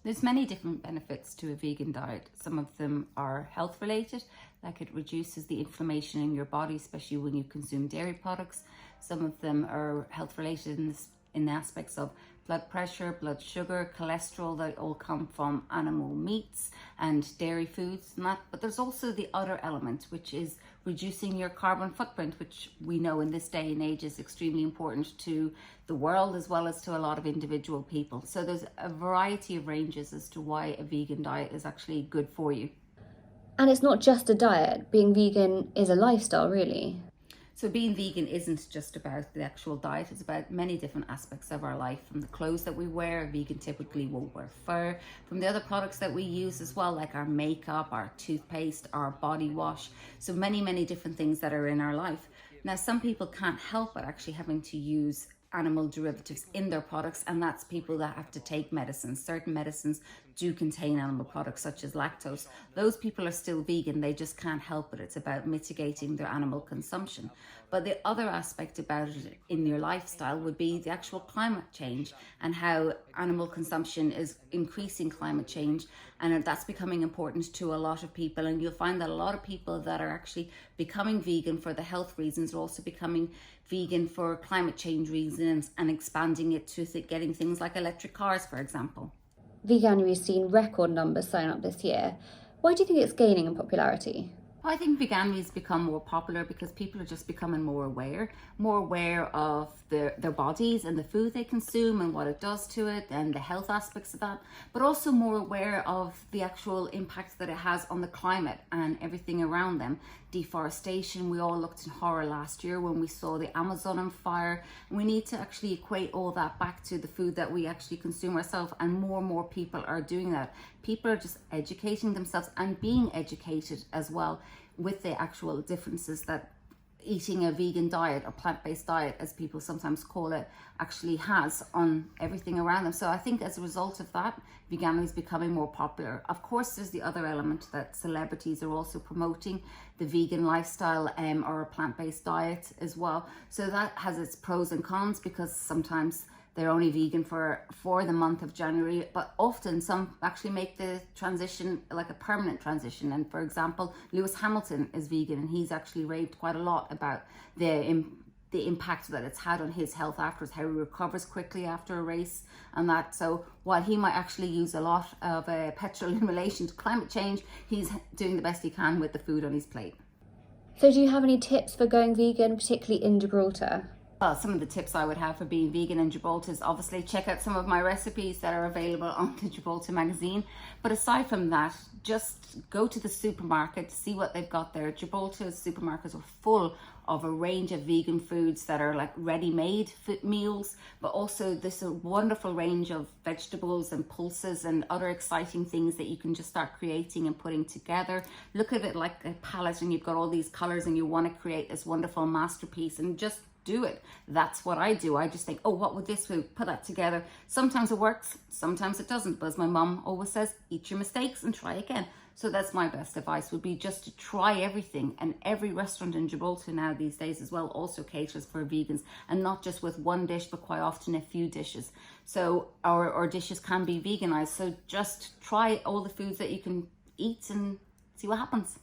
There's many different benefits to a vegan diet. Some of them are health related, like it reduces the inflammation in your body, especially when you consume dairy products. Some of them are health related in the aspects of blood pressure, blood sugar, cholesterol, that all come from animal meats and dairy foods and that. But there's also the other element, which is reducing your carbon footprint, which we know in this day and age is extremely important to the world as well as to a lot of individual people. So there's a variety of ranges as to why a vegan diet is actually good for you. And it's not just a diet. Being vegan is a lifestyle, really. So being vegan isn't just about the actual diet, it's about many different aspects of our life. From the clothes that we wear, a vegan typically will wear fur. From the other products that we use as well, like our makeup, our toothpaste, our body wash. So many different things that are in our life. Now, some people can't help but actually having to use animal derivatives in their products, and that's people that have to take medicines. Certain medicines do contain animal products such as lactose. Those people are still vegan, they just can't help it. It's about mitigating their animal consumption. But the other aspect about it in your lifestyle would be the actual climate change and how animal consumption is increasing climate change, and that's becoming important to a lot of people. And you'll find that a lot of people that are actually becoming vegan for the health reasons are also becoming vegan for climate change reasons and expanding it to getting things like electric cars, for example. Veganuary has seen record numbers sign up this year. Why do you think it's gaining in popularity? I think Veganuary has become more popular because people are just becoming more aware of their bodies and the food they consume and what it does to it and the health aspects of that, but also more aware of the actual impact that it has on the climate and everything around them. Deforestation, we all looked in horror last year when we saw the Amazon on fire. We need to actually equate all that back to the food that we actually consume ourselves, and more people are doing that. People are just educating themselves and being educated as well with the actual differences that eating a vegan diet or plant-based diet, as people sometimes call it, actually has on everything around them. So I think as a result of that, Veganuary is becoming more popular. Of course, there's the other element that celebrities are also promoting the vegan lifestyle or a plant-based diet as well. So that has its pros and cons, because sometimes they're only vegan for the month of January, but often some actually make the transition like a permanent transition. And for example, Lewis Hamilton is vegan, and he's actually raved quite a lot about the impact that it's had on his health afterwards, how he recovers quickly after a race and that. So while he might actually use a lot of petrol in relation to climate change, he's doing the best he can with the food on his plate. So do you have any tips for going vegan, particularly in Gibraltar? Well, some of the tips I would have for being vegan in Gibraltar is obviously check out some of my recipes that are available on the Gibraltar magazine. But aside from that, just go to the supermarket, see what they've got there. Gibraltar's supermarkets are full of a range of vegan foods that are like ready-made meals, but also this wonderful range of vegetables and pulses and other exciting things that you can just start creating and putting together. Look at it like a palette, and you've got all these colors and you want to create this wonderful masterpiece, and just do it. That's what I do. I just think, oh, what would this food? Put that together. Sometimes it works, sometimes it doesn't. But as my mum always says, eat your mistakes and try again. So that's my best advice, would be just to try everything. And every restaurant in Gibraltar now these days as well also caters for vegans, and not just with one dish, but quite often a few dishes. So our dishes can be veganized. So just try all the foods that you can eat and see what happens.